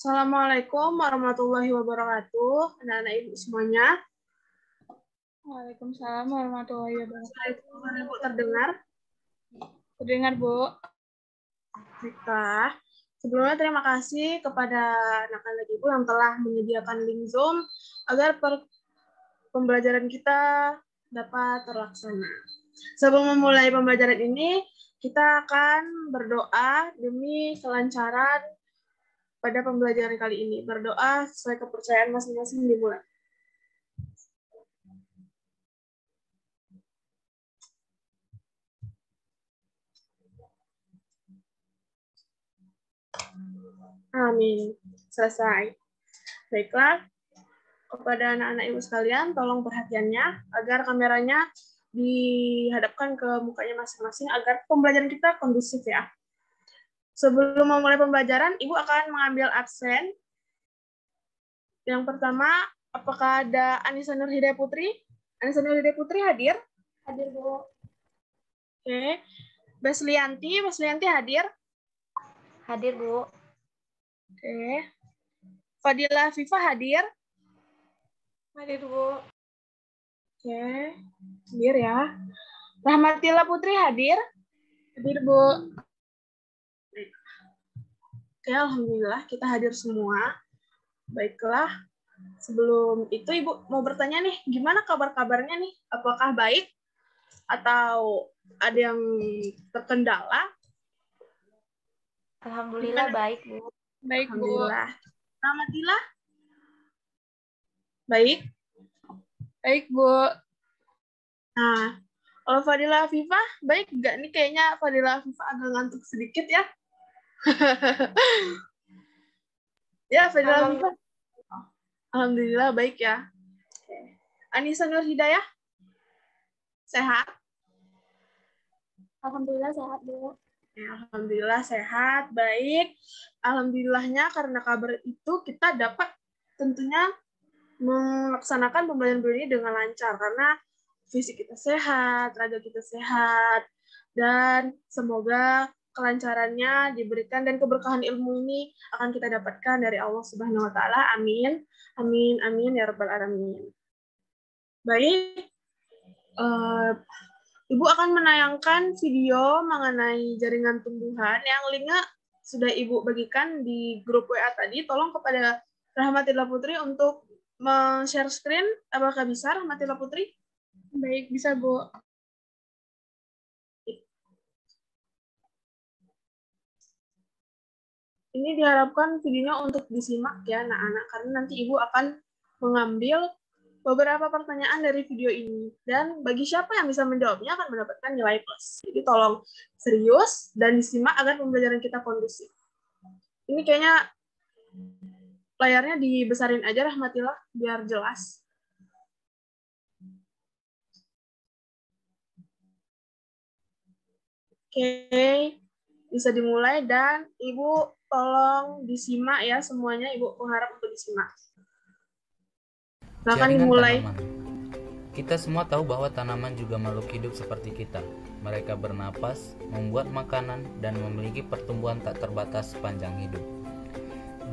Assalamualaikum warahmatullahi wabarakatuh, anak-anak ibu semuanya. Waalaikumsalam warahmatullahi wabarakatuh. Ibu terdengar? Terdengar, Bu. Baiklah. Sebelumnya terima kasih kepada anak-anak ibu yang telah menyediakan link Zoom agar pembelajaran kita dapat terlaksana. Sebelum memulai pembelajaran ini, kita akan berdoa demi kelancaran pada pembelajaran kali ini. Berdoa sesuai kepercayaan masing-masing dimulai. Amin. Selesai. Baiklah, kepada anak-anak ibu sekalian, tolong perhatiannya agar kameranya dihadapkan ke mukanya masing-masing agar pembelajaran kita kondusif ya. Sebelum memulai pembelajaran, ibu akan mengambil absen. Yang pertama, apakah ada Anissa Nurhidayah Putri? Anissa Nurhidayah Putri hadir? Hadir, Bu. Oke. Baslianti hadir? Hadir, Bu. Oke. Fadila Fifa hadir? Hadir, Bu. Oke. Hadir ya. Rahmatilla Putri hadir? Hadir, Bu. Oke, alhamdulillah kita hadir semua. Baiklah. Sebelum itu Ibu mau bertanya nih, gimana kabar-kabarnya nih? Apakah baik atau ada yang terkendala? Alhamdulillah Gimana? baik, Bu. Baik, Bu. Alhamdulillah. Rahmatilla? Baik. Baik, Bu. Nah, kalau Fadila Afifah, baik nggak nih? Kayaknya Fadila Afifah agak ngantuk sedikit ya. Ya, Fadila Afifah. Alhamdulillah baik ya. Anissa Nurhidayah? Sehat? Alhamdulillah sehat, Bu. Alhamdulillah sehat, baik. Alhamdulillahnya karena kabar itu kita dapat tentunya melaksanakan pembelajaran ini dengan lancar karena fisik kita sehat, raga kita sehat, dan semoga kelancarannya diberikan dan keberkahan ilmu ini akan kita dapatkan dari Allah Subhanahu wa taala. Amin. Amin amin ya rabbal alamin. Baik. Ibu akan menayangkan video mengenai jaringan tumbuhan yang linknya sudah Ibu bagikan di grup WA tadi. Tolong kepada Rahmatilla Putri untuk share screen. Apakah bisa, Rahmatilla Putri? Baik, bisa, Bu. Ini diharapkan videonya untuk disimak ya anak-anak, karena nanti Ibu akan mengambil beberapa pertanyaan dari video ini. Dan bagi siapa yang bisa menjawabnya akan mendapatkan nilai plus. Jadi tolong serius dan disimak agar pembelajaran kita kondusif. Ini kayaknya layarnya dibesarin aja Rahmatilla, biar jelas. Oke, bisa dimulai dan Ibu tolong disimak ya semuanya. Ibu mengharap untuk disimak. Bahkan dimulai. Tanaman. Kita semua tahu bahwa tanaman juga makhluk hidup seperti kita. Mereka bernapas, membuat makanan, dan memiliki pertumbuhan tak terbatas sepanjang hidup.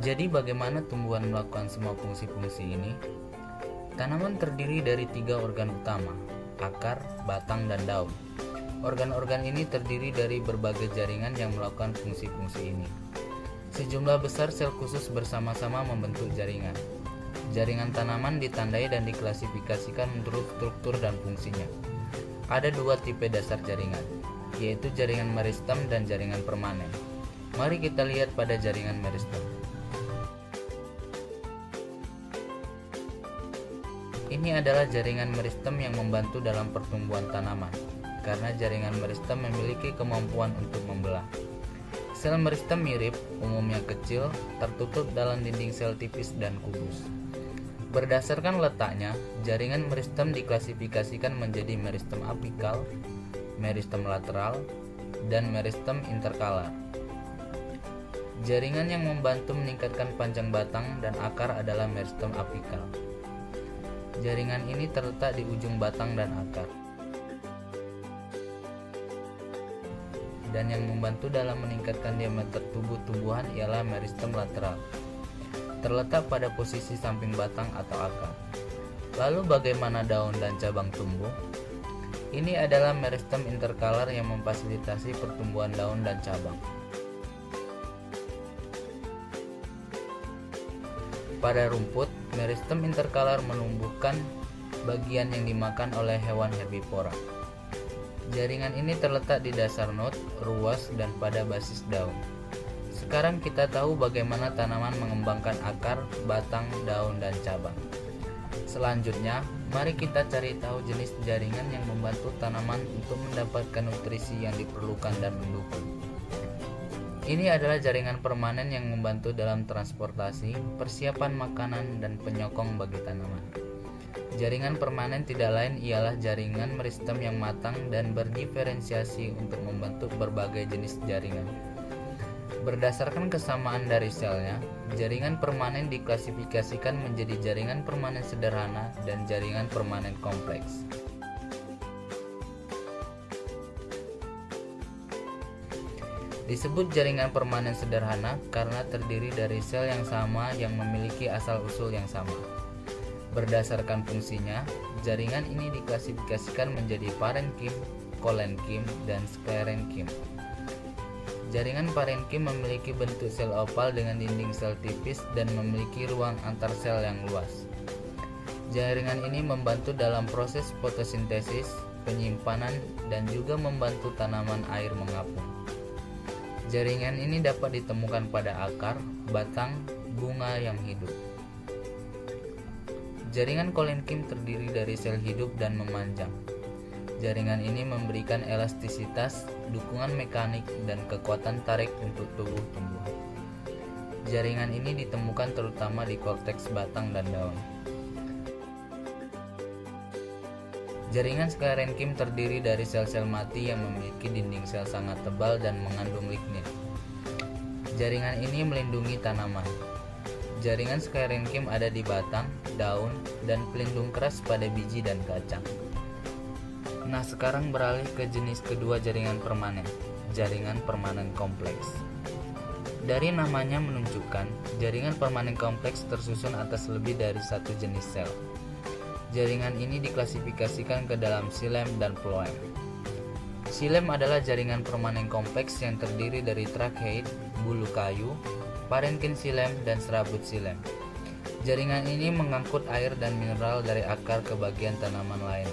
Jadi bagaimana tumbuhan melakukan semua fungsi-fungsi ini? Tanaman terdiri dari 3 organ utama, akar, batang, dan daun. Organ-organ ini terdiri dari berbagai jaringan yang melakukan fungsi-fungsi ini. Sejumlah besar sel khusus bersama-sama membentuk jaringan. Jaringan tanaman ditandai dan diklasifikasikan menurut struktur dan fungsinya. Ada 2 tipe dasar jaringan, yaitu jaringan meristem dan jaringan permanen. Mari kita lihat pada jaringan meristem. Ini adalah jaringan meristem yang membantu dalam pertumbuhan tanaman, karena jaringan meristem memiliki kemampuan untuk membelah. Sel meristem mirip, umumnya kecil, tertutup dalam dinding sel tipis dan kubus. Berdasarkan letaknya, jaringan meristem diklasifikasikan menjadi meristem apikal, meristem lateral, dan meristem interkalar. Jaringan yang membantu meningkatkan panjang batang dan akar adalah meristem apikal. Jaringan ini terletak di ujung batang dan akar. Dan yang membantu dalam meningkatkan diameter tubuh tumbuhan ialah meristem lateral. terletak pada posisi samping batang atau akar. Lalu bagaimana daun dan cabang tumbuh? Ini adalah meristem interkalar yang memfasilitasi pertumbuhan daun dan cabang. Pada rumput, meristem interkalar menumbuhkan bagian yang dimakan oleh hewan herbivora. Jaringan ini terletak di dasar not, ruas, dan pada basis daun. Sekarang kita tahu bagaimana tanaman mengembangkan akar, batang, daun, dan cabang. Selanjutnya, mari kita cari tahu jenis jaringan yang membantu tanaman untuk mendapatkan nutrisi yang diperlukan dan mendukung. Ini adalah jaringan permanen yang membantu dalam transportasi, persiapan makanan, dan penyokong bagi tanaman. Jaringan permanen tidak lain ialah jaringan meristem yang matang dan berdiferensiasi untuk membentuk berbagai jenis jaringan. Berdasarkan kesamaan dari selnya, jaringan permanen diklasifikasikan menjadi jaringan permanen sederhana dan jaringan permanen kompleks. Disebut jaringan permanen sederhana karena terdiri dari sel yang sama yang memiliki asal-usul yang sama. Berdasarkan fungsinya, jaringan ini diklasifikasikan menjadi parenkim, kolenkim, dan sklerenkim. Jaringan parenkim memiliki bentuk sel oval dengan dinding sel tipis dan memiliki ruang antar sel yang luas. Jaringan ini membantu dalam proses fotosintesis, penyimpanan, dan juga membantu tanaman air mengapung. Jaringan ini dapat ditemukan pada akar, batang, bunga yang hidup. Jaringan kolenkim terdiri dari sel hidup dan memanjang. Jaringan ini memberikan elastisitas, dukungan mekanik, dan kekuatan tarik untuk tubuh tumbuhan. Jaringan ini ditemukan terutama di korteks batang dan daun. Jaringan sklerenkim terdiri dari sel-sel mati yang memiliki dinding sel sangat tebal dan mengandung lignin. Jaringan ini melindungi tanaman. Jaringan sklerenkim ada di batang, daun, dan pelindung keras pada biji dan kacang. Nah, sekarang beralih ke jenis kedua jaringan permanen, jaringan permanen kompleks. Dari namanya menunjukkan, jaringan permanen kompleks tersusun atas lebih dari satu jenis sel. Jaringan ini diklasifikasikan ke dalam xilem dan phloem. Xilem adalah jaringan permanen kompleks yang terdiri dari tracheid, bulu kayu, parenkim xilem, dan serabut xilem. Jaringan ini mengangkut air dan mineral dari akar ke bagian tanaman lain.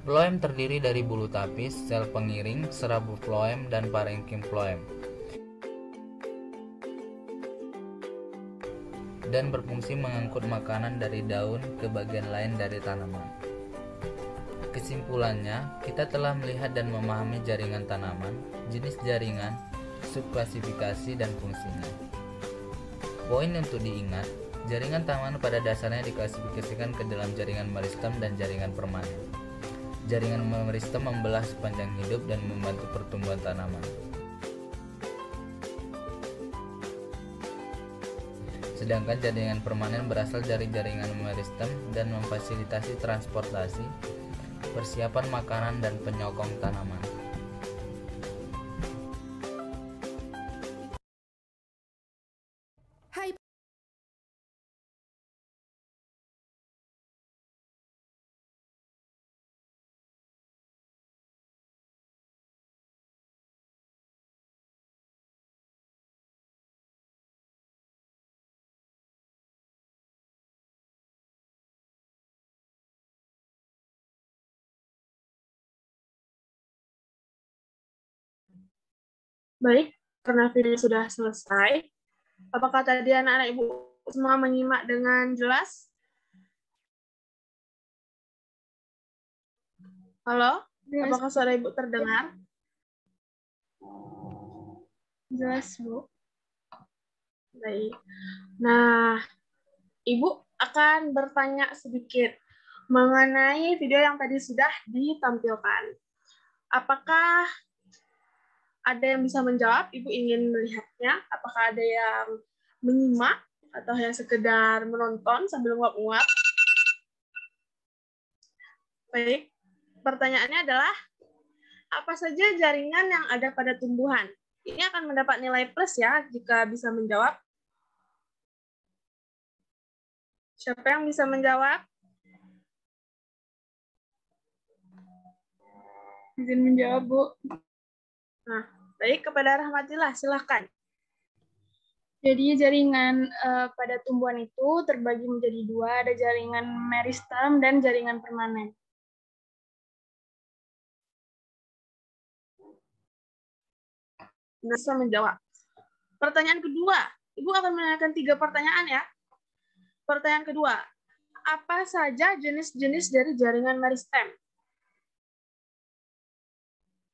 Phloem terdiri dari bulu tapis, sel pengiring, serabut phloem, dan parenkim phloem, dan berfungsi mengangkut makanan dari daun ke bagian lain dari tanaman. Kesimpulannya, kita telah melihat dan memahami jaringan tanaman, jenis jaringan, subklasifikasi, dan fungsinya. Poin untuk diingat, jaringan tanaman pada dasarnya diklasifikasikan ke dalam jaringan meristem dan jaringan permanen. Jaringan meristem membelah sepanjang hidup dan membantu pertumbuhan tanaman. Sedangkan jaringan permanen berasal dari jaringan meristem dan memfasilitasi transportasi, persiapan makanan, dan penyokong tanaman. Baik, karena video sudah selesai, apakah tadi anak-anak Ibu semua menyimak dengan jelas? Halo? Jelas, Apakah suara Ibu terdengar? jelas, Bu. Baik. Nah, Ibu akan bertanya sedikit mengenai video yang tadi sudah ditampilkan. Apakah ada yang bisa menjawab? Ibu ingin melihatnya. Apakah ada yang menyimak atau yang sekedar menonton sambil nguap-nguap? Baik. Pertanyaannya adalah, apa saja jaringan yang ada pada tumbuhan? Ini akan mendapat nilai plus ya jika bisa menjawab. Siapa yang bisa menjawab? Izin menjawab, Bu. Nah, baik, kepada Rahmatillah, silahkan. Jadi jaringan pada tumbuhan itu terbagi menjadi dua, ada jaringan meristem dan jaringan permanen. Bisa menjawab. Pertanyaan kedua, Ibu akan menanyakan 3 pertanyaan ya. Pertanyaan kedua, apa saja jenis-jenis dari jaringan meristem?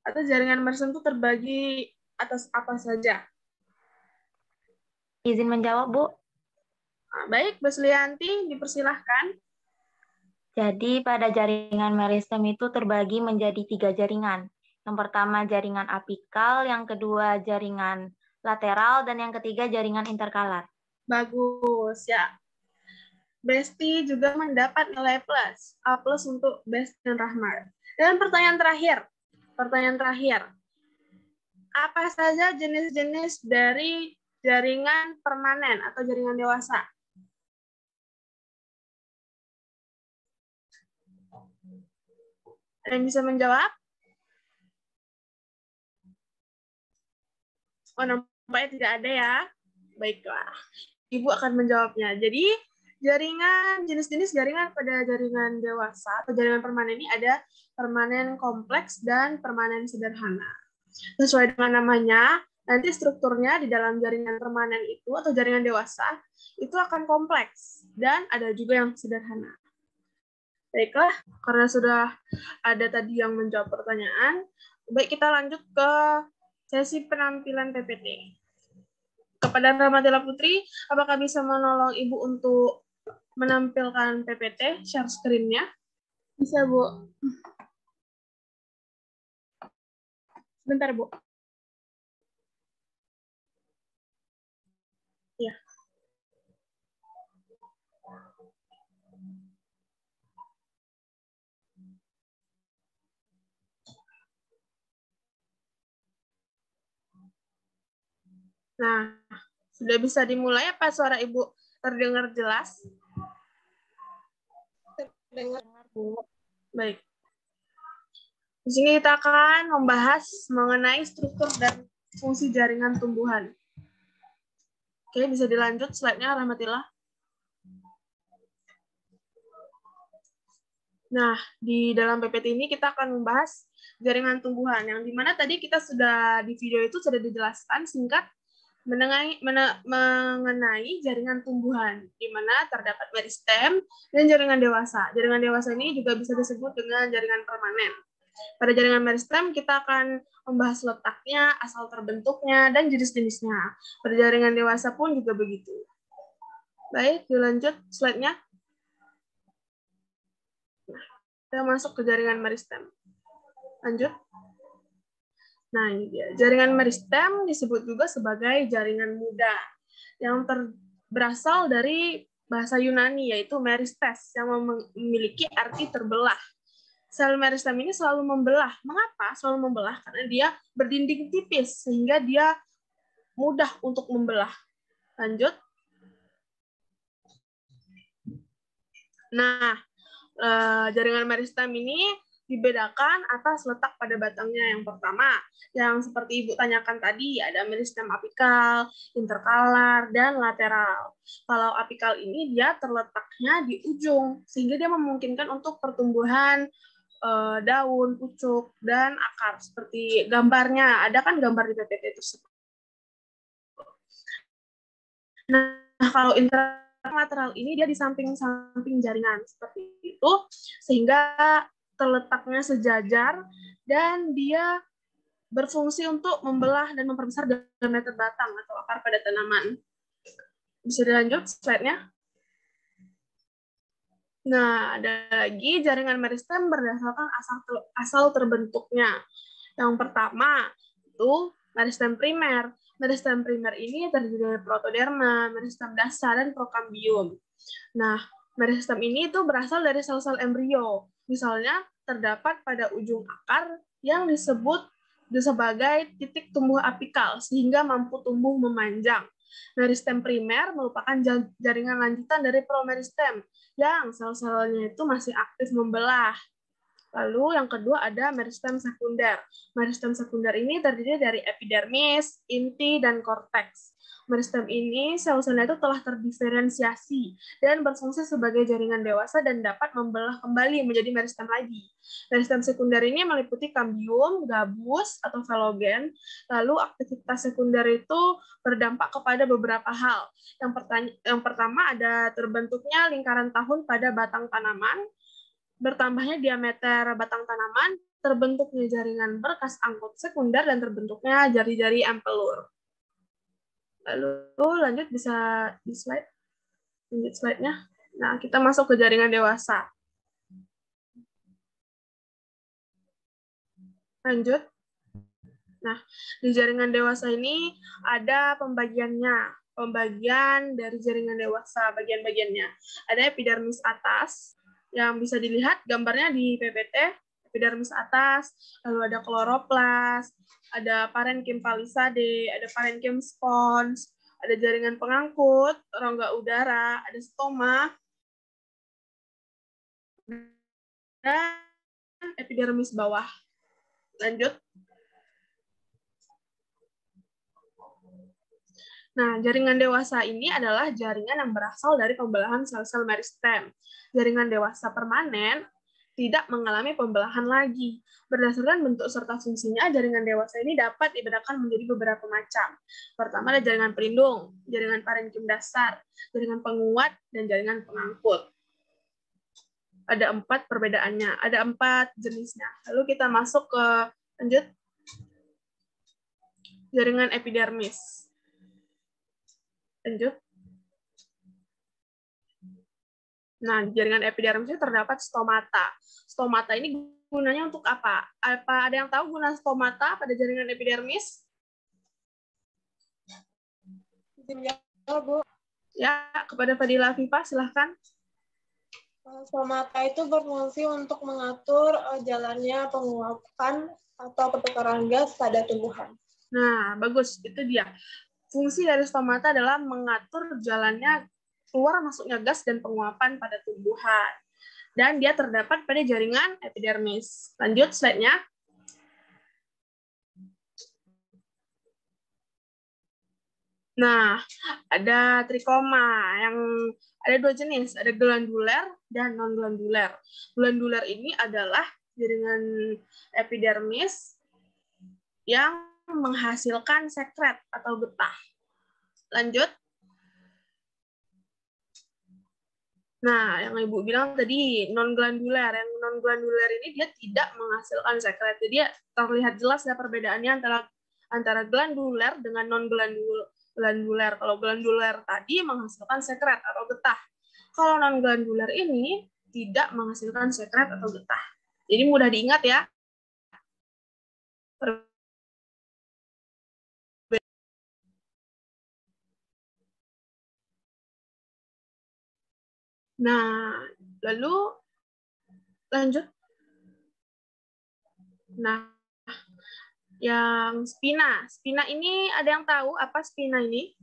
Atau jaringan meristem itu terbagi atas apa saja? Izin menjawab, Bu. Nah, baik, Bu Sulianti, dipersilahkan. Jadi pada jaringan meristem itu terbagi menjadi 3 jaringan. Yang pertama jaringan apikal, yang kedua jaringan lateral, dan yang ketiga jaringan interkalar. Bagus, ya. Besti juga mendapat nilai plus. A plus untuk Besti dan Rahmat. Dan pertanyaan terakhir. Pertanyaan terakhir. Apa saja jenis-jenis dari jaringan permanen atau jaringan dewasa? Ada yang bisa menjawab? Oh, nampaknya tidak ada ya. Baiklah. Ibu akan menjawabnya. Jadi, jaringan, jenis-jenis jaringan pada jaringan dewasa atau jaringan permanen ini ada permanen kompleks dan permanen sederhana. Sesuai dengan namanya, nanti strukturnya di dalam jaringan permanen itu atau jaringan dewasa itu akan kompleks dan ada juga yang sederhana. Baiklah, karena sudah ada tadi yang menjawab pertanyaan, baik kita lanjut ke sesi penampilan PPT. Kepada Rahmatillah Putri, apakah bisa menolong Ibu untuk menampilkan PPT, share screen-nya? Bisa, Bu. Sebentar, Bu. Ya. Nah, sudah bisa dimulai apa suara Ibu terdengar jelas? Dengar, Bu. Baik. Di sini kita akan membahas mengenai struktur dan fungsi jaringan tumbuhan. Oke, bisa dilanjut slide-nya, Rahmatillah. Nah, di dalam PPT ini kita akan membahas jaringan tumbuhan, yang dimana tadi kita sudah di video itu sudah dijelaskan singkat mengenai jaringan tumbuhan, di mana terdapat meristem dan jaringan dewasa. Jaringan dewasa ini juga bisa disebut dengan jaringan permanen. Pada jaringan meristem, kita akan membahas letaknya, asal terbentuknya, dan jenis-jenisnya. Pada jaringan dewasa pun juga begitu. Baik, dilanjut slide-nya. Nah, kita masuk ke jaringan meristem. Lanjut. Nah, ini dia. Jaringan meristem disebut juga sebagai jaringan muda, yang berasal dari bahasa Yunani, yaitu meristes, yang memiliki arti terbelah. Sel meristem ini selalu membelah. Mengapa selalu membelah? Karena dia berdinding tipis, sehingga dia mudah untuk membelah. Lanjut. Nah, jaringan meristem ini dibedakan atas letak pada batangnya. Yang pertama, yang seperti Ibu tanyakan tadi, ada meristem apikal, interkalar, dan lateral. Kalau apikal ini dia terletaknya di ujung, sehingga dia memungkinkan untuk pertumbuhan daun, pucuk, dan akar. Seperti gambarnya, ada kan gambar di PPT tersebut. Nah, kalau interlateral ini dia di samping-samping jaringan, seperti itu, sehingga terletaknya sejajar, dan dia berfungsi untuk membelah dan memperbesar diameter batang atau akar pada tanaman. Bisa dilanjut slide-nya. Nah, ada lagi jaringan meristem berdasarkan asal terbentuknya. Yang pertama, itu meristem primer. Meristem primer ini terdiri dari protoderma, meristem dasar, dan prokambium. Nah, meristem ini itu berasal dari sel-sel embrio. Misalnya, terdapat pada ujung akar yang disebut sebagai titik tumbuh apikal sehingga mampu tumbuh memanjang. Meristem primer merupakan jaringan lanjutan dari promeristem yang sel-selnya itu masih aktif membelah. Lalu yang kedua ada meristem sekunder. Meristem sekunder ini terdiri dari epidermis, inti, dan korteks. Meristem ini sel-selnya itu telah terdiferensiasi dan berfungsi sebagai jaringan dewasa dan dapat membelah kembali menjadi meristem lagi. Meristem sekunder ini meliputi kambium, gabus, atau velogen. Lalu aktivitas sekunder itu berdampak kepada beberapa hal. Yang pertama ada terbentuknya lingkaran tahun pada batang tanaman, bertambahnya diameter batang tanaman, terbentuknya jaringan berkas angkut sekunder, dan terbentuknya jari-jari empelur. Lalu lanjut bisa di slide. Lanjut slide-nya. Nah, kita masuk ke jaringan dewasa. Lanjut. Nah, di jaringan dewasa ini ada pembagiannya. Pembagian dari jaringan dewasa, bagian-bagiannya. Ada epidermis atas, yang bisa dilihat gambarnya di PPT, epidermis atas, lalu ada kloroplas, ada parenkim palisade, ada parenkim spons, ada jaringan pengangkut, rongga udara, ada stoma, dan epidermis bawah. Lanjut. Nah, jaringan dewasa ini adalah jaringan yang berasal dari pembelahan sel-sel meristem. Jaringan dewasa permanen tidak mengalami pembelahan lagi. Berdasarkan bentuk serta fungsinya, jaringan dewasa ini dapat dibedakan menjadi beberapa macam. Pertama ada jaringan pelindung, jaringan parenkim dasar, jaringan penguat, dan jaringan pengangkut. Ada 4 perbedaannya, ada 4 jenisnya. Lalu kita masuk ke lanjut jaringan epidermis. Lanjut. Nah, di jaringan epidermis ini terdapat stomata. Stomata ini gunanya untuk apa? Apa ada yang tahu guna stomata pada jaringan epidermis? Ya, Bu. Ya, kepada Fadila Viva, silahkan. Stomata itu berfungsi untuk mengatur jalannya penguapan atau pertukaran gas pada tumbuhan. Nah, bagus. Itu dia. Fungsi dari stomata adalah mengatur jalannya keluar masuknya gas dan penguapan pada tumbuhan. Dan dia terdapat pada jaringan epidermis. Lanjut slide-nya. Nah, ada trikoma yang ada 2 jenis, ada glanduler dan non-glanduler. Glanduler ini adalah jaringan epidermis yang menghasilkan sekret atau getah. Lanjut. Nah, yang Ibu bilang tadi non-glanduler. Yang non-glanduler ini dia tidak menghasilkan sekret. Jadi dia terlihat jelas ya perbedaannya antara glanduler dengan non-glanduler. Kalau glanduler tadi menghasilkan sekret atau getah. Kalau non-glanduler ini tidak menghasilkan sekret atau getah. Jadi mudah diingat ya. Nah, lalu lanjut. Nah, yang spina. Spina ini ada yang tahu apa spina ini?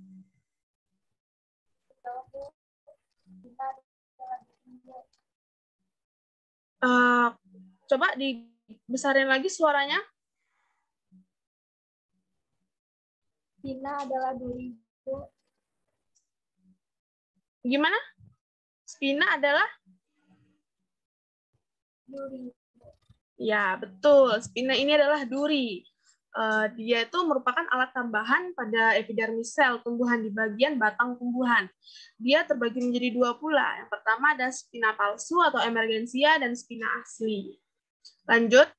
Coba dibesarin lagi suaranya. Spina adalah duri. Gimana? Spina adalah? Duri. Ya, betul. Spina ini adalah duri. Dia itu merupakan alat tambahan pada epidermis sel tumbuhan di bagian batang tumbuhan. Dia terbagi menjadi 2 pula. Yang pertama ada spina palsu atau emergensia dan spina asli. Lanjut.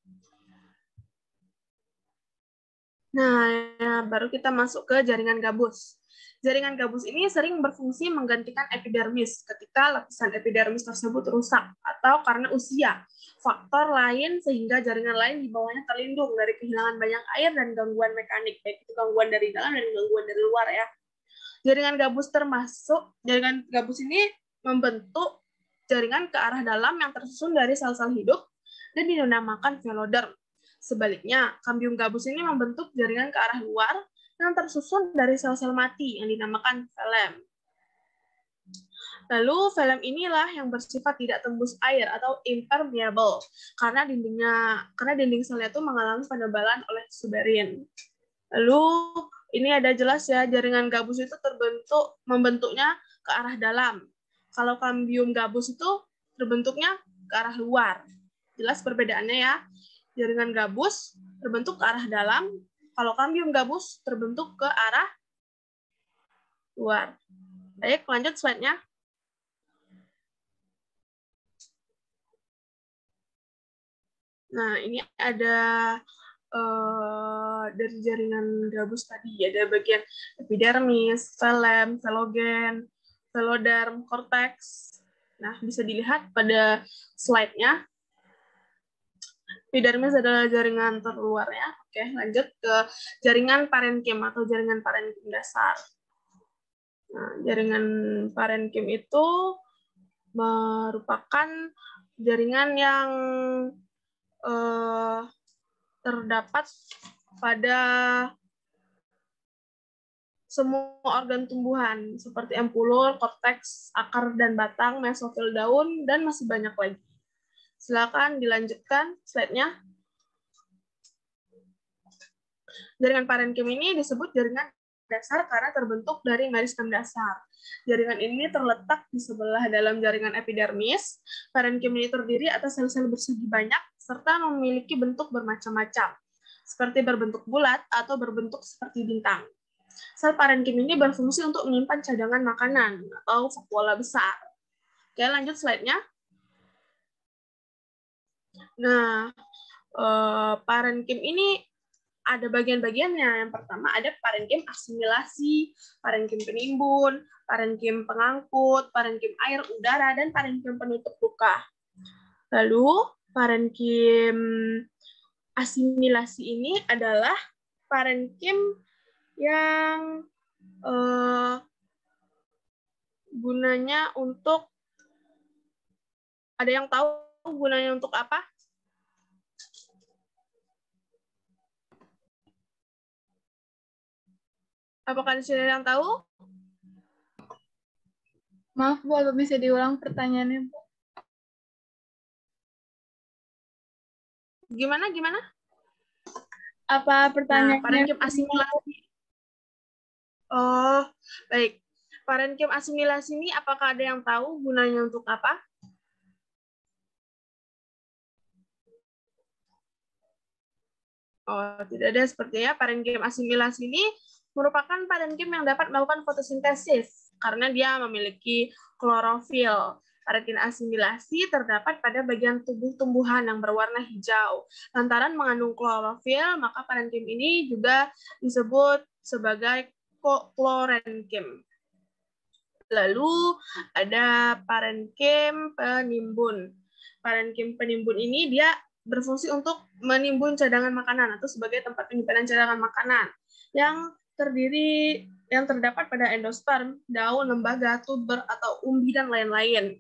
Nah, ya, baru kita masuk ke jaringan gabus. Jaringan gabus ini sering berfungsi menggantikan epidermis ketika lapisan epidermis tersebut rusak atau karena usia, faktor lain sehingga jaringan lain di bawahnya terlindung dari kehilangan banyak air dan gangguan mekanik, baik itu gangguan dari dalam dan gangguan dari luar ya. Jaringan gabus ini membentuk jaringan ke arah dalam yang tersusun dari sel-sel hidup dan dinamakan veloderm. Sebaliknya, kambium gabus ini membentuk jaringan ke arah luar yang tersusun dari sel-sel mati yang dinamakan filem. Lalu filem inilah yang bersifat tidak tembus air atau impermeable karena dinding selnya itu mengalami penebalan oleh suberin. Lalu ini ada jelas ya, jaringan gabus itu membentuknya ke arah dalam. Kalau kambium gabus itu terbentuknya ke arah luar. Jelas perbedaannya ya. Jaringan gabus terbentuk ke arah dalam, kalau kambium gabus terbentuk ke arah luar. Baik, lanjut slide-nya. Nah, ini ada dari jaringan gabus tadi, ada bagian epidermis, filem, velogen, veloderm, korteks. Nah, bisa dilihat pada slide-nya. Epidermis adalah jaringan terluarnya. Oke, lanjut ke jaringan parenkim atau jaringan parenkim dasar. Nah, jaringan parenkim itu merupakan jaringan yang terdapat pada semua organ tumbuhan seperti empulur, korteks, akar dan batang, mesofil daun, dan masih banyak lagi. Silakan dilanjutkan slide-nya. Jaringan parenkim ini disebut jaringan dasar karena terbentuk dari meristem dasar. Jaringan ini terletak di sebelah dalam jaringan epidermis. Parenkim ini terdiri atas sel-sel bersegi banyak serta memiliki bentuk bermacam-macam, seperti berbentuk bulat atau berbentuk seperti bintang. Sel parenkim ini berfungsi untuk menyimpan cadangan makanan atau vakuola besar. Oke, lanjut slide-nya. Nah, parenkim ini ada bagian-bagiannya. Yang pertama ada parenkim asimilasi, parenkim penimbun, parenkim pengangkut, parenkim air udara, dan parenkim penutup luka. Lalu parenkim asimilasi ini adalah parenkim yang gunanya untuk, ada yang tahu gunanya untuk apa? Apakah di sini ada yang tahu? Maaf Bu, apa bisa diulang pertanyaannya Bu? Gimana? Apa pertanyaannya? Nah, parenkim asimilasi. Oh, baik. Parenkim asimilasi ini apakah ada yang tahu gunanya untuk apa? Oh, tidak ada sepertinya. Parenkim asimilasi ini merupakan parenkim yang dapat melakukan fotosintesis karena dia memiliki klorofil. Parenkim asimilasi terdapat pada bagian tubuh tumbuhan yang berwarna hijau. Lantaran mengandung klorofil, maka parenkim ini juga disebut sebagai klorenkim. Lalu ada parenkim penimbun. Parenkim penimbun ini dia berfungsi untuk menimbun cadangan makanan atau sebagai tempat penyimpanan cadangan makanan yang terdapat pada endosperm, daun, lembaga, tuber atau umbi dan lain-lain.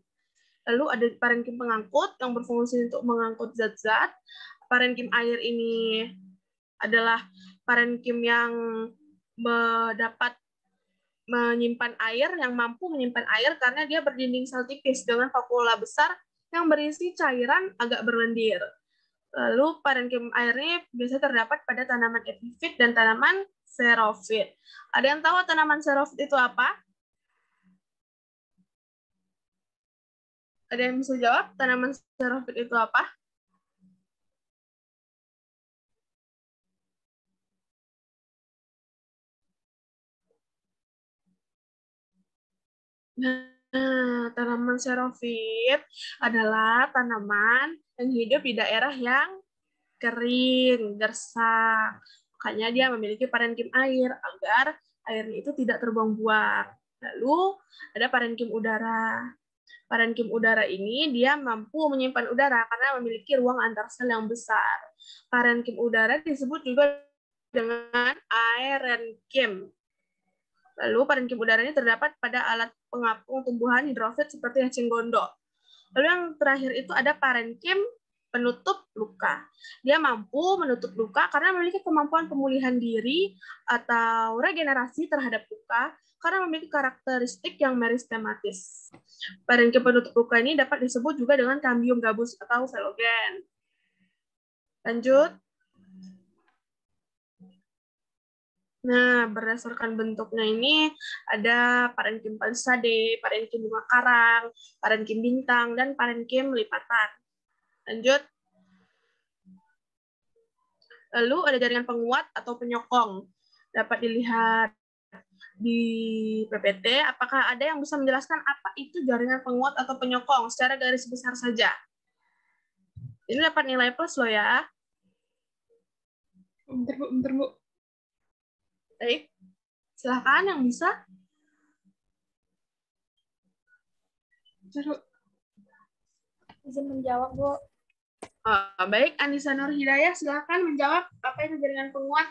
Lalu ada parenkim pengangkut yang berfungsi untuk mengangkut zat-zat. Parenkim air ini adalah parenkim yang dapat menyimpan air, yang mampu menyimpan air karena dia berdinding sel tipis dengan vakuola besar yang berisi cairan agak berlendir. Lalu parenkim air ini biasanya terdapat pada tanaman epifit dan tanaman xerofit. Ada yang tahu tanaman xerofit itu apa? Ada yang bisa jawab tanaman xerofit itu apa? Nah, tanaman xerofit adalah tanaman yang hidup di daerah yang kering, gersang. Makanya dia memiliki parenkim air agar airnya itu tidak terbuang-buang. Lalu ada parenkim udara. Parenkim udara ini dia mampu menyimpan udara karena memiliki ruang antar sel yang besar. Parenkim udara disebut juga dengan aerenkim. Lalu parenkim udara ini terdapat pada alat pengapung tumbuhan hidrofit seperti eceng gondok. Lalu yang terakhir itu ada parenkim penutup luka. Dia mampu menutup luka karena memiliki kemampuan pemulihan diri atau regenerasi terhadap luka karena memiliki karakteristik yang meristematis. Parenkim penutup luka ini dapat disebut juga dengan cambium gabus atau velogen. Lanjut. Nah, berdasarkan bentuknya ini ada parenkim palisade, parenkim bunga karang, parenkim bintang, dan parenkim lipatan. Lanjut. Lalu ada jaringan penguat atau penyokong. Dapat dilihat di PPT. Apakah ada yang bisa menjelaskan apa itu jaringan penguat atau penyokong secara garis besar saja? Ini dapat nilai plus loh ya. Bentar, Bu. Baik. Silakan yang bisa. Izin menjawab, Bu. Baik, Anissa Nur Hidayah, silakan menjawab apa itu jaringan penguat.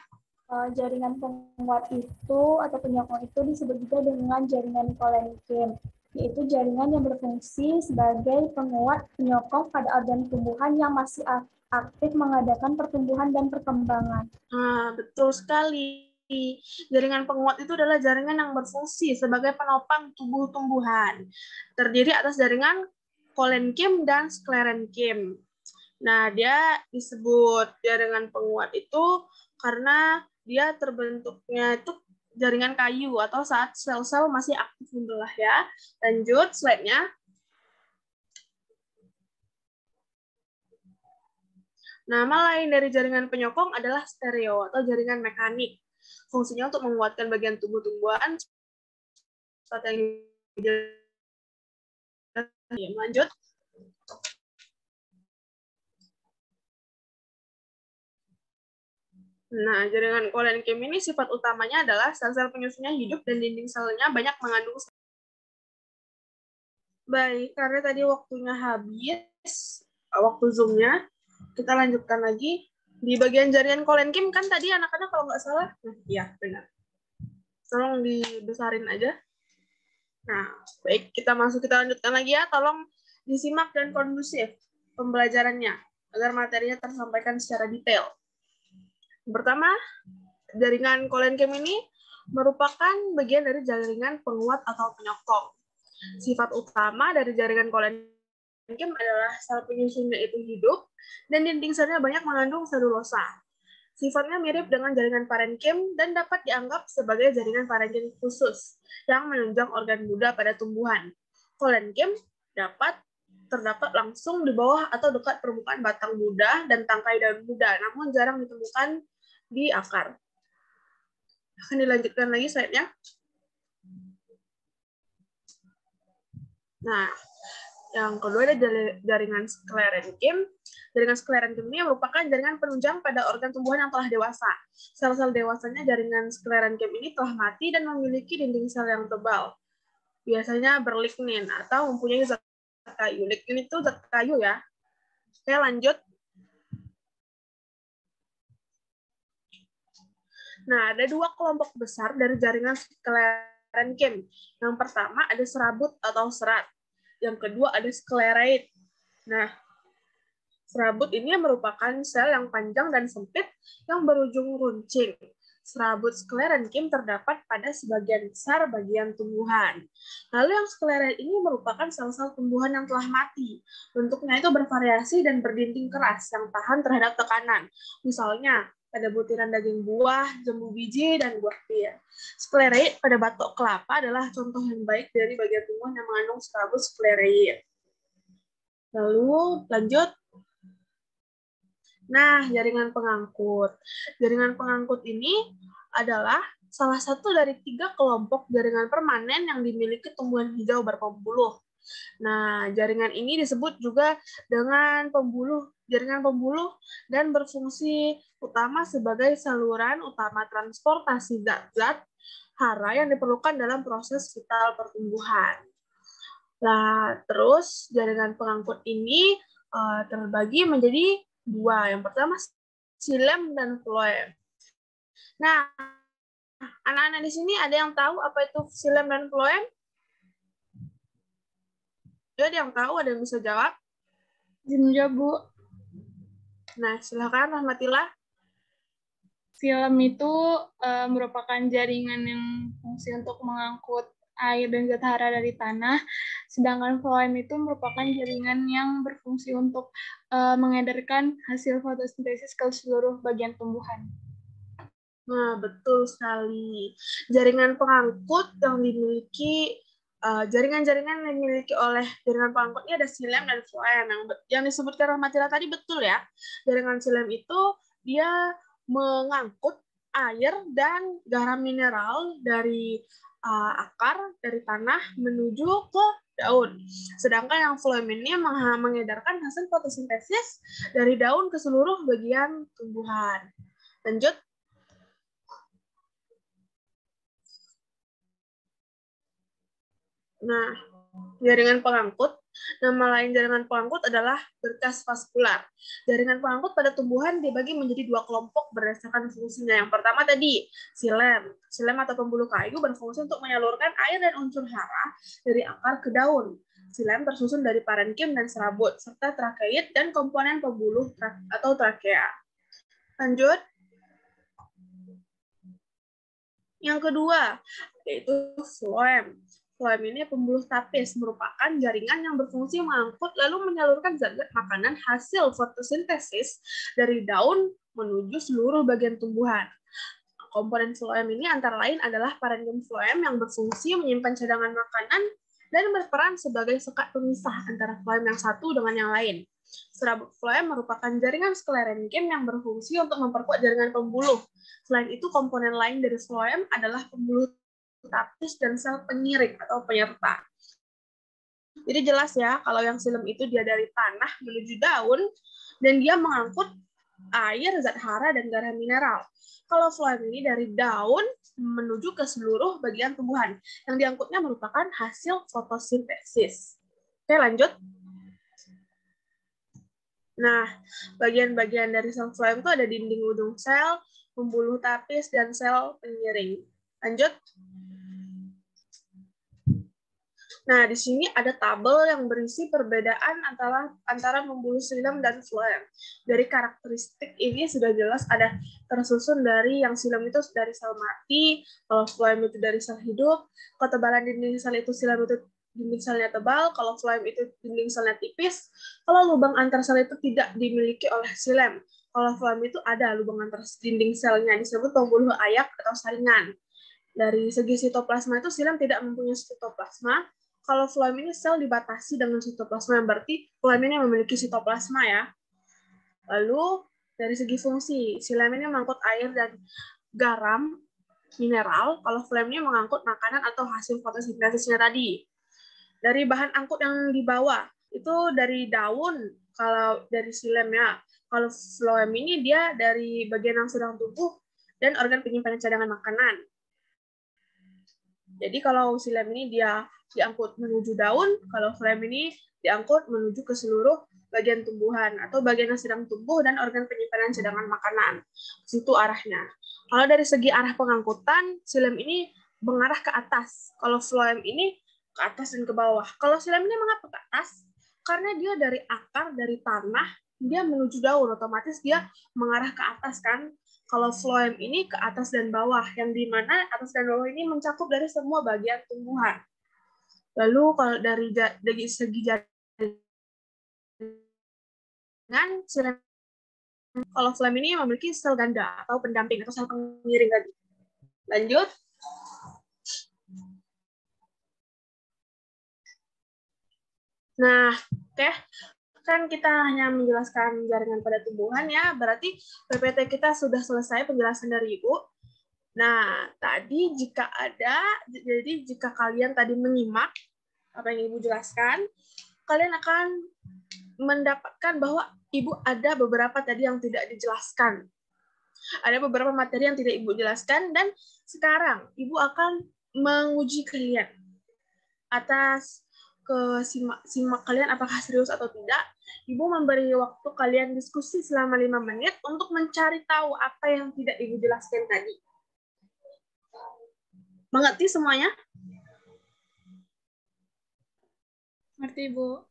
Jaringan penguat itu atau penyokong itu disebut juga dengan jaringan kolenkim, yaitu jaringan yang berfungsi sebagai penguat penyokong pada organ tumbuhan yang masih aktif mengadakan pertumbuhan dan perkembangan. Betul sekali. Jaringan penguat itu adalah jaringan yang berfungsi sebagai penopang tubuh tumbuhan. Terdiri atas jaringan kolenkim dan sklerenkim. Nah, dia disebut jaringan penguat itu karena dia terbentuknya itu jaringan kayu atau saat sel-sel masih aktif membelah ya. Lanjut slide-nya. Nama lain dari jaringan penyokong adalah stereo atau jaringan mekanik. Fungsinya untuk menguatkan bagian tubuh tumbuhan. Lanjut. Nah, jaringan kolenkim ini sifat utamanya adalah sel-sel penyusunnya hidup dan dinding selnya banyak mengandung. Baik, karena tadi waktunya habis, waktu Zoom-nya, kita lanjutkan lagi. Di bagian jaringan kolenkim kan tadi anak-anak kalau nggak salah, iya benar. Tolong dibesarin aja. Nah, baik, kita lanjutkan lagi ya. Tolong disimak dan kondusif pembelajarannya, agar materinya tersampaikan secara detail. Pertama, jaringan kolenkim ini merupakan bagian dari jaringan penguat atau penyokong. Sifat utama dari jaringan kolenkim adalah sel penyusunnya itu hidup dan dinding selnya banyak mengandung selulosa. Sifatnya mirip dengan jaringan parenkim dan dapat dianggap sebagai jaringan parenkim khusus yang menunjang organ muda pada tumbuhan. Kolenkim terdapat langsung di bawah atau dekat permukaan batang muda dan tangkai daun muda, namun jarang ditemukan di akar. Akan dilanjutkan lagi slide-nya. Nah, yang kedua ada jaringan sklerenkim. Jaringan sklerenkim ini merupakan jaringan penunjang pada organ tumbuhan yang telah dewasa. Sel-sel dewasanya jaringan sklerenkim ini telah mati dan memiliki dinding sel yang tebal. Biasanya berlignin atau mempunyai zat kayu. Lignin itu zat kayu ya. Oke, lanjut. Nah, ada dua kelompok besar dari jaringan sklerenkim. Yang pertama ada serabut atau serat. Yang kedua ada sklereid. Nah, serabut ini merupakan sel yang panjang dan sempit yang berujung runcing. Serabut sklerenkim terdapat pada sebagian besar bagian tumbuhan. Lalu yang sklereid ini merupakan sel-sel tumbuhan yang telah mati. Bentuknya itu bervariasi dan berdinding keras yang tahan terhadap tekanan. Misalnya, pada butiran daging buah, jambu biji, dan buah pir. Sklereid pada batok kelapa adalah contoh yang baik dari bagian tumbuhan yang mengandung serabut sklereid. Lalu lanjut. Nah, jaringan pengangkut. Jaringan pengangkut ini adalah salah satu dari 3 kelompok jaringan permanen yang dimiliki tumbuhan hijau berpembuluh. Nah, jaringan ini disebut juga dengan jaringan pembuluh dan berfungsi utama sebagai saluran utama transportasi zat-zat hara yang diperlukan dalam proses vital pertumbuhan. Nah, terus jaringan pengangkut ini terbagi menjadi 2. Yang pertama xilem dan phloem. Nah, anak-anak di sini ada yang tahu apa itu xilem dan phloem? Ada yang tahu, ada yang bisa jawab? Izin menjawab, Bu. Nah, silakan Rahmatillah. Film itu merupakan jaringan yang fungsi untuk mengangkut air dan zat hara dari tanah, sedangkan floem itu merupakan jaringan yang berfungsi untuk mengedarkan hasil fotosintesis ke seluruh bagian tumbuhan. Nah, betul sekali. Jaringan pengangkut yang dimiliki jaringan-jaringan yang dimiliki oleh jaringan pengangkut ini ada xilem dan floem. Yang disebutkan Rahmatillah tadi betul ya. Jaringan xilem itu dia mengangkut air dan garam mineral dari akar, dari tanah menuju ke daun. Sedangkan yang floem ini mengedarkan hasil fotosintesis dari daun ke seluruh bagian tumbuhan. Lanjut. Nah, jaringan pengangkut, nama lain jaringan pengangkut adalah berkas vaskular. Jaringan pengangkut pada tumbuhan dibagi menjadi dua kelompok berdasarkan fungsinya. Yang pertama tadi, xilem. Xilem atau pembuluh kayu berfungsi untuk menyalurkan air dan unsur hara dari akar ke daun. Xilem tersusun dari parenkim dan serabut, serta trakeit dan komponen pembuluh atau trakea. Lanjut. Yang kedua, yaitu floem. Floem ini pembuluh tapis, merupakan jaringan yang berfungsi mengangkut lalu menyalurkan zat-zat makanan hasil fotosintesis dari daun menuju seluruh bagian tumbuhan. Komponen floem ini antara lain adalah parenkim floem yang berfungsi menyimpan cadangan makanan dan berperan sebagai sekat pemisah antara floem yang satu dengan yang lain. Serabut floem merupakan jaringan sklerenkim yang berfungsi untuk memperkuat jaringan pembuluh. Selain itu, komponen lain dari floem adalah pembuluh tapis dan sel penyiring atau penyerta. Jadi jelas ya, kalau yang xilem itu dia dari tanah menuju daun, dan dia mengangkut air, zat hara, dan garam mineral. Kalau floem ini dari daun menuju ke seluruh bagian tumbuhan. Yang diangkutnya merupakan hasil fotosintesis. Oke, lanjut. Nah, bagian-bagian dari sel floem itu ada dinding ujung sel, pembuluh tapis, dan sel penyiring. Lanjut. Nah, di sini ada tabel yang berisi perbedaan antara pembuluh xilem dan floem. Dari karakteristik ini sudah jelas ada tersusun dari yang xilem itu dari sel mati, kalau floem itu dari sel hidup, ketebalan dinding sel itu xilem itu dinding selnya tebal, kalau floem itu dinding selnya tipis, kalau lubang antar sel itu tidak dimiliki oleh xilem. Kalau floem itu ada lubang antar dinding selnya, disebut pembuluh ayak atau saringan. Dari segi sitoplasma itu xilem tidak mempunyai sitoplasma. Kalau floem ini sel dibatasi dengan sitoplasma, yang berarti floem ini memiliki sitoplasma ya. Lalu dari segi fungsi, xilem ini mengangkut air dan garam mineral, kalau floem ini mengangkut makanan atau hasil fotosintesisnya tadi. Dari bahan angkut yang dibawa, itu dari daun, kalau dari xilem ya. Kalau floem ini dia dari bagian yang sedang tumbuh dan organ penyimpanan cadangan makanan. Jadi kalau xilem ini dia diangkut menuju daun, kalau floem ini diangkut menuju ke seluruh bagian tumbuhan atau bagian yang sedang tumbuh dan organ penyimpanan cadangan makanan. Situ arahnya. Kalau dari segi arah pengangkutan, xilem ini mengarah ke atas. Kalau floem ini ke atas dan ke bawah. Kalau xilem ini mengapa ke atas? Karena dia dari akar, dari tanah, dia menuju daun, otomatis dia mengarah ke atas kan. Kalau floem ini ke atas dan bawah, yang dimana atas dan bawah ini mencakup dari semua bagian tumbuhan. Lalu kalau dari segi jaringan, kalau floem ini memiliki sel ganda atau pendamping atau sel pengiring tadi. Lanjut. Nah, oke. Kan kita hanya menjelaskan jaringan pada tumbuhan ya, berarti PPT kita sudah selesai penjelasan dari Ibu. Nah, tadi jika kalian tadi menyimak apa yang Ibu jelaskan, kalian akan mendapatkan bahwa Ibu ada beberapa tadi yang tidak dijelaskan. Ada beberapa materi yang tidak Ibu jelaskan, dan sekarang Ibu akan menguji kalian atas simak kalian apakah serius atau tidak. Ibu memberi waktu kalian diskusi selama 5 menit untuk mencari tahu apa yang tidak Ibu jelaskan tadi. Mengerti semuanya? Ngerti, Bu.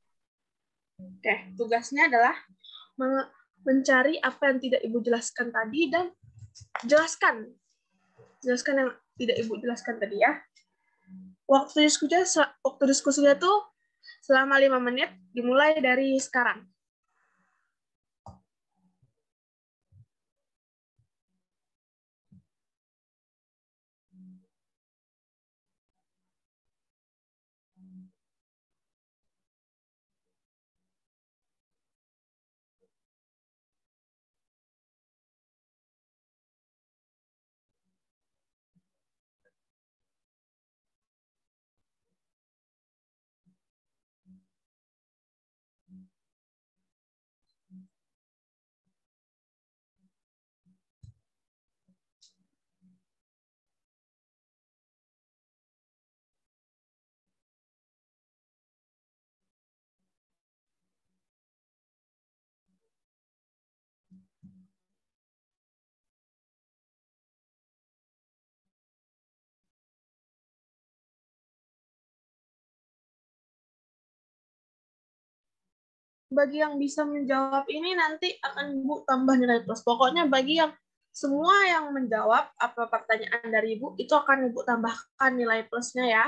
Oke, tugasnya adalah mencari apa yang tidak Ibu jelaskan tadi dan jelaskan yang tidak Ibu jelaskan tadi ya. Waktu diskusinya tuh selama 5 menit, dimulai dari sekarang. Bagi yang bisa menjawab ini nanti akan Ibu tambah nilai plus. Pokoknya bagi yang semua yang menjawab apa pertanyaan dari Ibu, itu akan Ibu tambahkan nilai plusnya ya.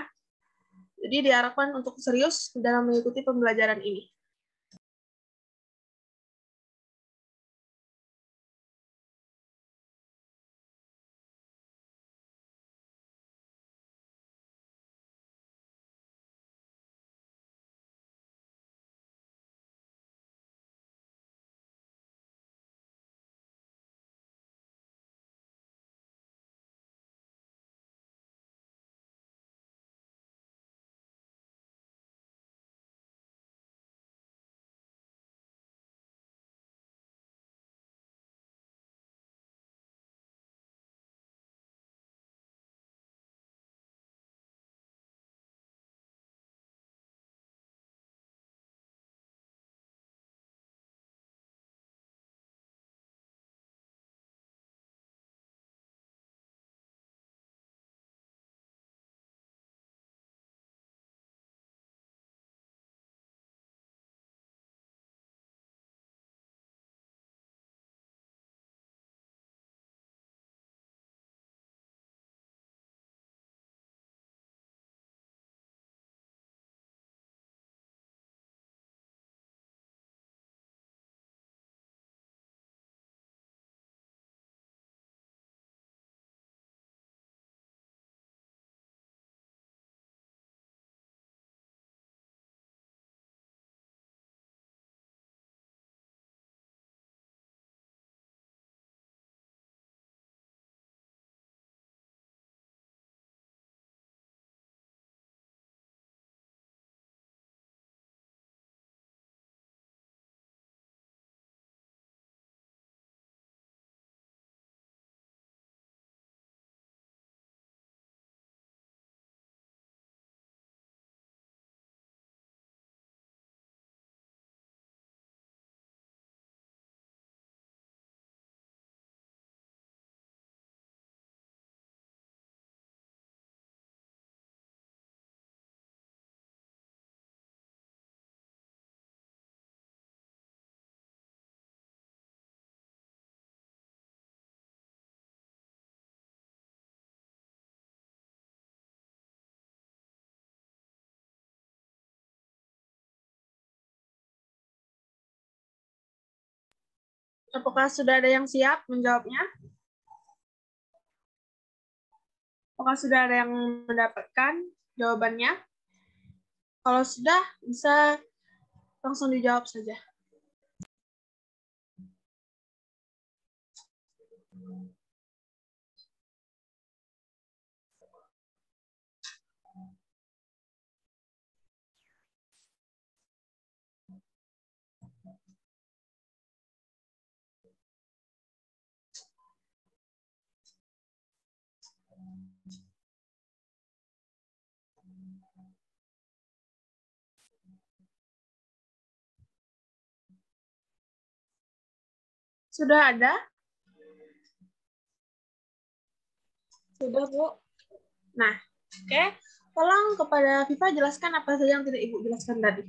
Jadi diharapkan untuk serius dalam mengikuti pembelajaran ini. Apakah sudah ada yang siap menjawabnya? Apakah sudah ada yang mendapatkan jawabannya? Kalau sudah, bisa langsung dijawab saja. Sudah ada? Sudah, Bu. Nah, oke. Tolong kepada Viva jelaskan apa saja yang tidak Ibu jelaskan tadi.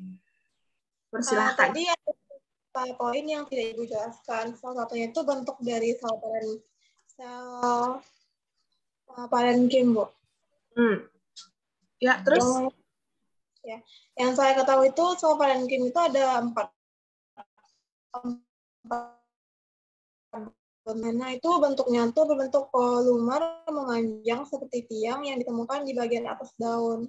Persilahkan. Tadi poin yang tidak Ibu jelaskan. Salah satunya itu bentuk dari sel parenkim, Bu. Ya, terus? Yang saya ketahui itu sel parenkim itu ada 4. Nah, itu bentuknya itu berbentuk kolumer memanjang seperti tiang yang ditemukan di bagian atas daun.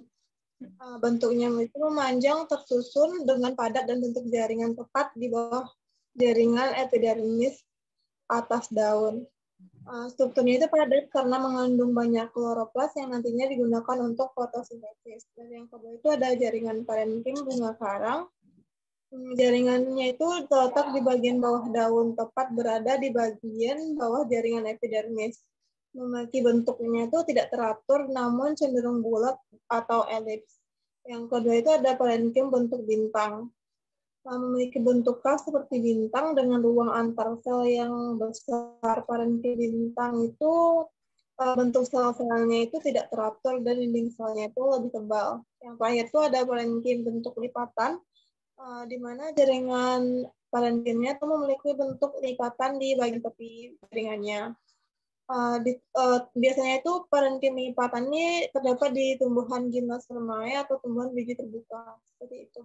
Bentuknya itu memanjang tersusun dengan padat dan bentuk jaringan tepat di bawah jaringan epidermis atas daun. Strukturnya itu padat karena mengandung banyak kloroplas yang nantinya digunakan untuk fotosintesis. Dan yang kedua itu ada jaringan parenkim bunga karang. Jaringannya itu terletak di bagian bawah daun, tepat berada di bagian bawah jaringan epidermis. Memiliki bentuknya itu tidak teratur, namun cenderung bulat atau elips. Yang kedua itu ada parenkim bentuk bintang. Memiliki bentuk khas seperti bintang dengan ruang antar sel yang besar. Parenkim bintang itu bentuk sel-selnya itu tidak teratur dan dinding selnya itu lebih tebal. Yang terakhir itu ada parenkim bentuk lipatan, di mana jaringan parenkimnya itu memiliki bentuk lipatan di bagian tepi jaringannya. Biasanya itu parenkim lipatannya terdapat di tumbuhan gimnospermae atau tumbuhan biji terbuka. Seperti itu.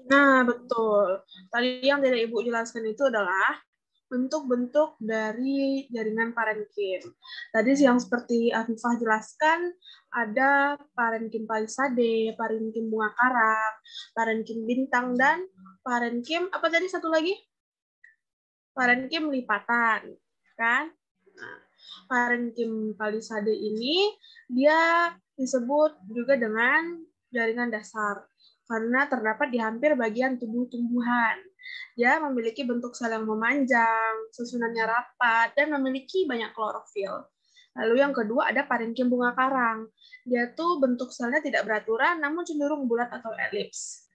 Nah, betul. Tadi yang tidak Ibu jelaskan itu adalah bentuk-bentuk dari jaringan parenkim. Tadi yang seperti Afifah jelaskan, ada parenkim palisade, parenkim bunga karang, parenkim bintang, dan parenkim, apa tadi satu lagi? Parenkim lipatan, kan? Nah, parenkim palisade ini, dia disebut juga dengan jaringan dasar, karena terdapat di hampir bagian tubuh tumbuhan. Dia memiliki bentuk sel yang memanjang, susunannya rapat, dan memiliki banyak klorofil. Lalu yang kedua ada parenkim bunga karang. Dia tuh bentuk selnya tidak beraturan, namun cenderung bulat atau elips.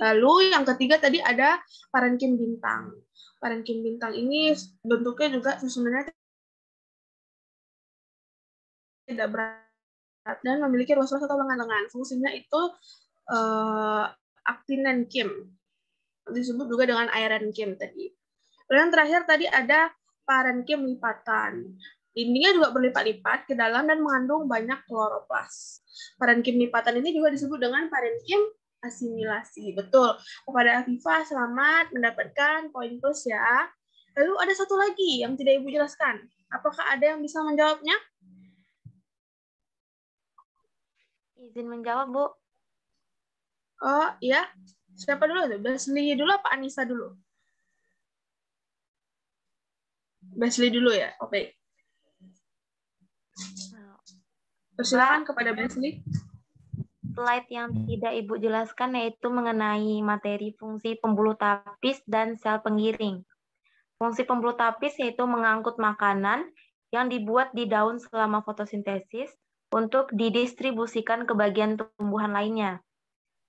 Lalu yang ketiga tadi ada parenkim bintang. Parenkim bintang ini bentuknya juga susunannya tidak berat dan memiliki ruas-ruas atau lengan-lengan. Fungsinya itu actinenkim. Disebut juga dengan ironkim tadi. Lalu yang terakhir tadi ada parenkim lipatan. Dindingnya juga berlipat-lipat ke dalam dan mengandung banyak kloroplas. Parenkim lipatan ini juga disebut dengan parenkim asimilasi. Betul. Kepada Afifah, selamat mendapatkan poin plus ya. Lalu ada satu lagi yang tidak Ibu jelaskan. Apakah ada yang bisa menjawabnya? Izin menjawab, Bu. Oh, ya. Siapa dulu? Basli dulu apa Anissa dulu? Basli dulu ya? Oke. Persilakan kepada Basli. Slide yang tidak Ibu jelaskan yaitu mengenai materi fungsi pembuluh tapis dan sel pengiring. Fungsi pembuluh tapis yaitu mengangkut makanan yang dibuat di daun selama fotosintesis untuk didistribusikan ke bagian tumbuhan lainnya.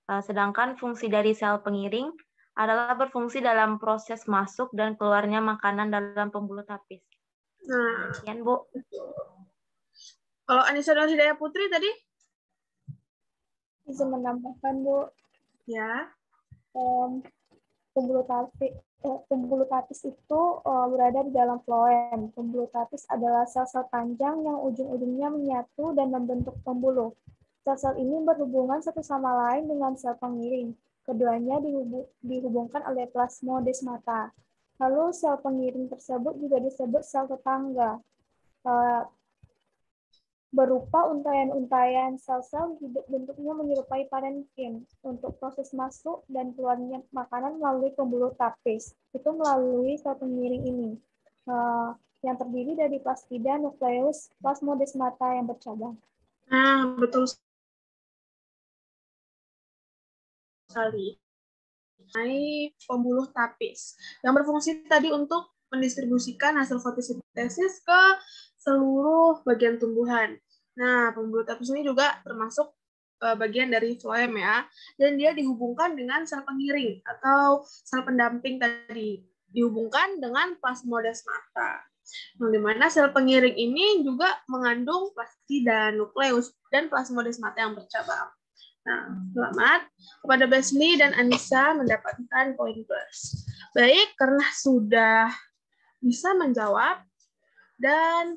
Sedangkan fungsi dari sel pengiring adalah berfungsi dalam proses masuk dan keluarnya makanan dalam pembuluh tapis. Nah, Sekian, Bu. Kalau Anissa dan Hidayah Putri tadi? Bisa menambahkan, Bu. Ya. Pembuluh tapis itu berada di dalam floem. Pembuluh tapis adalah sel-sel panjang yang ujung-ujungnya menyatu dan membentuk pembuluh. Sel-sel ini berhubungan satu sama lain dengan sel pengiring. Keduanya dihubungkan oleh plasmodesmata. Lalu sel pengiring tersebut juga disebut sel tetangga. Berupa untayan-untayan sel-sel hidup bentuknya menyerupai parenkim untuk proses masuk dan keluarnya makanan melalui pembuluh tapis. Itu melalui sel pengiring ini, yang terdiri dari plastida, nukleus, plasmodesmata yang bercabang. Nah, betul sekali. Pembuluh tapis yang berfungsi tadi untuk mendistribusikan hasil fotosintesis ke seluruh bagian tumbuhan. Nah, pembuluh tapis ini juga termasuk bagian dari floem ya, dan dia dihubungkan dengan sel pengiring atau sel pendamping tadi, dihubungkan dengan plasmodesmata. Di mana sel pengiring ini juga mengandung plastida, nukleus, dan plasmodesmata yang bercabang. Nah, selamat kepada Basli dan Anissa mendapatkan poin plus. Baik, karena sudah bisa menjawab dan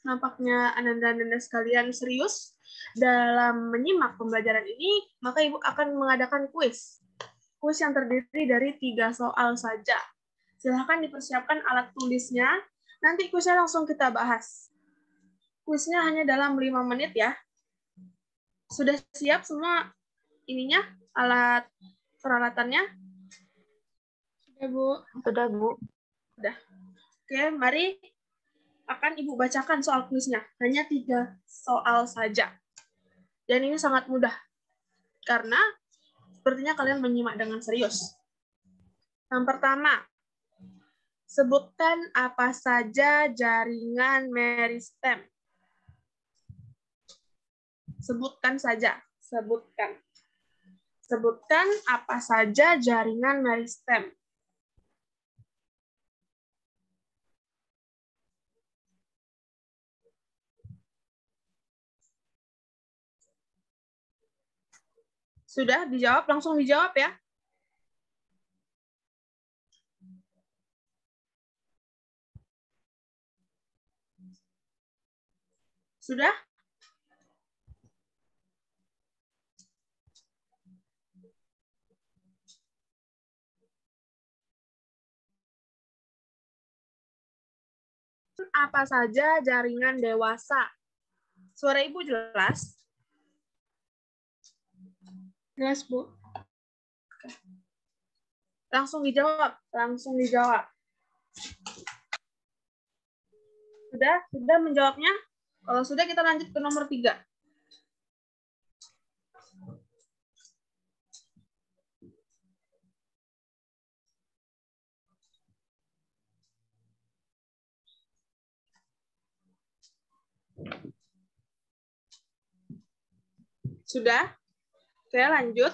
nampaknya Ananda dan Anda sekalian serius dalam menyimak pembelajaran ini, maka Ibu akan mengadakan kuis. Kuis yang terdiri dari 3 soal saja. Silahkan dipersiapkan alat tulisnya, nanti kuisnya langsung kita bahas. Kuisnya hanya dalam 5 menit ya. Sudah siap semua ininya, alat peralatannya? Sudah, Bu. Sudah, Bu. Sudah. Oke, mari akan Ibu bacakan soal kuisnya. Hanya 3 soal saja. Dan ini sangat mudah. Karena sepertinya kalian menyimak dengan serius. Yang pertama, sebutkan apa saja jaringan meristem. Sebutkan saja. Sebutkan. Sebutkan apa saja jaringan meristem. Sudah dijawab? Langsung dijawab ya. Sudah? Apa saja jaringan dewasa? Suara Ibu jelas? Jelas, Bu. Langsung dijawab. Langsung dijawab. Sudah? Sudah menjawabnya? Kalau sudah, kita lanjut ke nomor 3. Sudah? Oke, lanjut.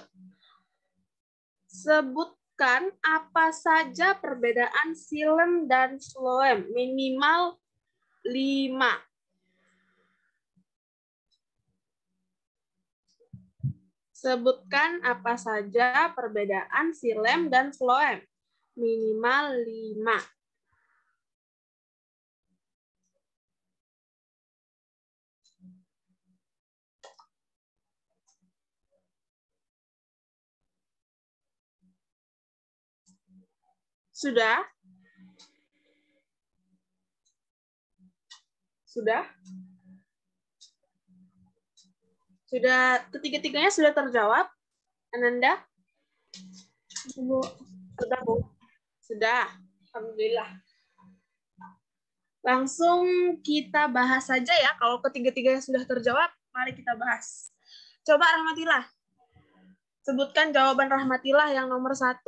Sebutkan apa saja perbedaan silem dan floem. Minimal 5. Sebutkan apa saja perbedaan silem dan floem. Minimal 5. Sudah? Sudah? Sudah, ketiga-tiganya sudah terjawab? Ananda? Bu. Sudah, Bu? Sudah. Alhamdulillah. Langsung kita bahas saja ya. Kalau ketiga-tiganya sudah terjawab, mari kita bahas. Coba Rahmatillah. Sebutkan jawaban Rahmatillah yang nomor 1.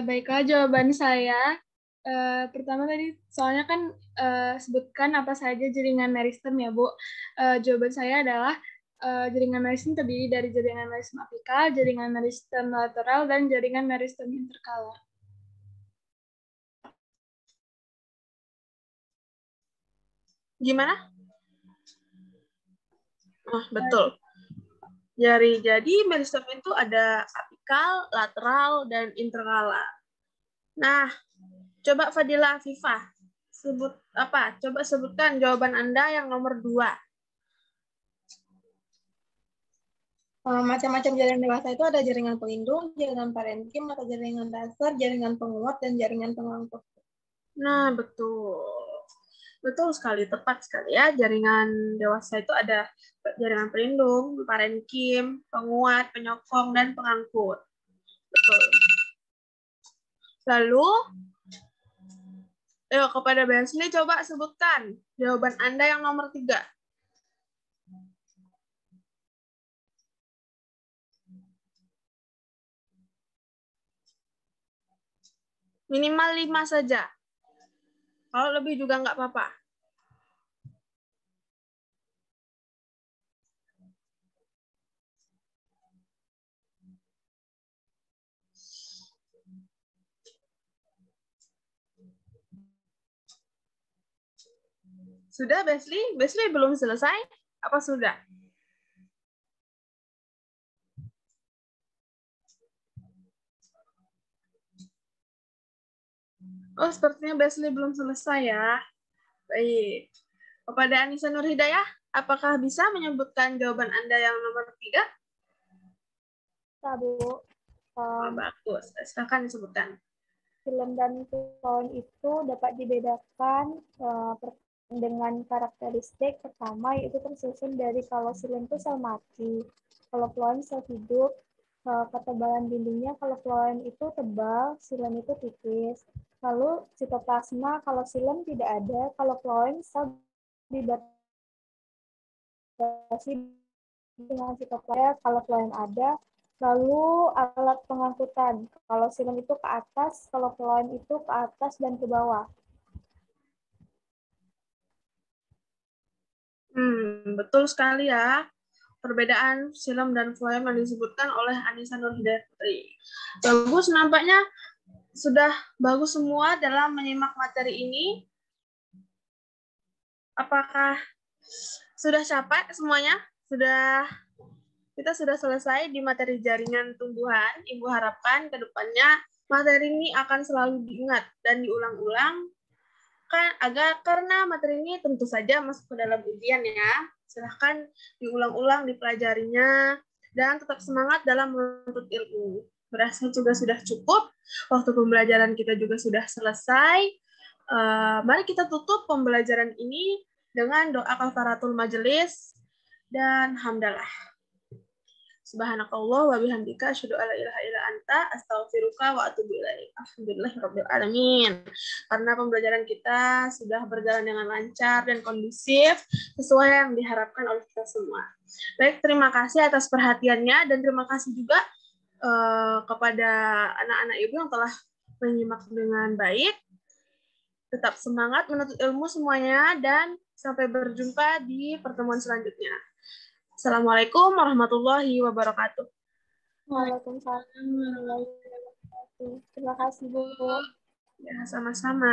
Baiklah, jawaban saya. Pertama tadi, soalnya kan sebutkan apa saja jaringan meristem ya, Bu. Jawaban saya adalah jaringan meristem terdiri dari jaringan meristem apikal, jaringan meristem lateral, dan jaringan meristem interkalar. Gimana? Betul. Jadi meristem itu ada apikal, lateral, dan interkalar. Nah, coba Fadila Afifah. Coba sebutkan jawaban Anda yang nomor 2. Macam-macam jaringan dewasa itu ada jaringan pelindung, jaringan parenkim, atau jaringan dasar, jaringan penguat, dan jaringan pengangkut. Nah, betul. Betul sekali, tepat sekali ya. Jaringan dewasa itu ada jaringan pelindung, parenkim, penguat, penyokong, dan pengangkut. Betul. Lalu, kepada Basli coba sebutkan jawaban Anda yang nomor 3. Minimal 5 saja. Kalau lebih juga nggak apa-apa. Sudah, Besli? Besli belum selesai? Apa sudah? Oh, sepertinya Besli belum selesai ya. Baik. Kepada Anissa Nur Hidayah, apakah bisa menyebutkan jawaban Anda yang nomor 3? Bisa, Bu. Oh, bagus. Silakan disebutkan. Film dan floin itu dapat dibedakan dengan karakteristik pertama, yaitu tersusun dari kalau silem itu sel mati, kalau floin sel hidup. Ketebalan dindingnya kalau floin itu tebal, silem itu tipis. Lalu sitoplasma kalau silem tidak ada, kalau floin sel dibatasi dengan sitoplasma kalau floin ada. Lalu alat pengangkutan, kalau silem itu ke atas, kalau floin itu ke atas dan ke bawah. Betul sekali ya. Perbedaan silem dan floem yang disebutkan oleh Anissa Nur Hidayah Putri. Bagus, nampaknya sudah bagus semua dalam menyimak materi ini. Apakah sudah capek semuanya? Kita sudah selesai di materi jaringan tumbuhan. Ibu harapkan ke depannya materi ini akan selalu diingat dan diulang-ulang karena materi ini tentu saja masuk ke dalam ujian ya. Silahkan diulang-ulang, dipelajarinya, dan tetap semangat dalam menuntut ilmu. Berasa juga sudah cukup, waktu pembelajaran kita juga sudah selesai. Mari kita tutup pembelajaran ini dengan doa kafaratul majelis dan hamdalah. Subhanakallah wa bihamdika asyhadu alla ilaha illa anta astaghfiruka wa atubu ilaik. Alhamdulillahirabbil alamin. Karena pembelajaran kita sudah berjalan dengan lancar dan kondusif sesuai yang diharapkan oleh kita semua. Baik, terima kasih atas perhatiannya dan terima kasih juga kepada anak-anak ibu yang telah menyimak dengan baik. Tetap semangat menuntut ilmu semuanya dan sampai berjumpa di pertemuan selanjutnya. Assalamualaikum warahmatullahi wabarakatuh. Waalaikumsalam warahmatullahi wabarakatuh. Terima kasih, Bu. Ya, sama-sama.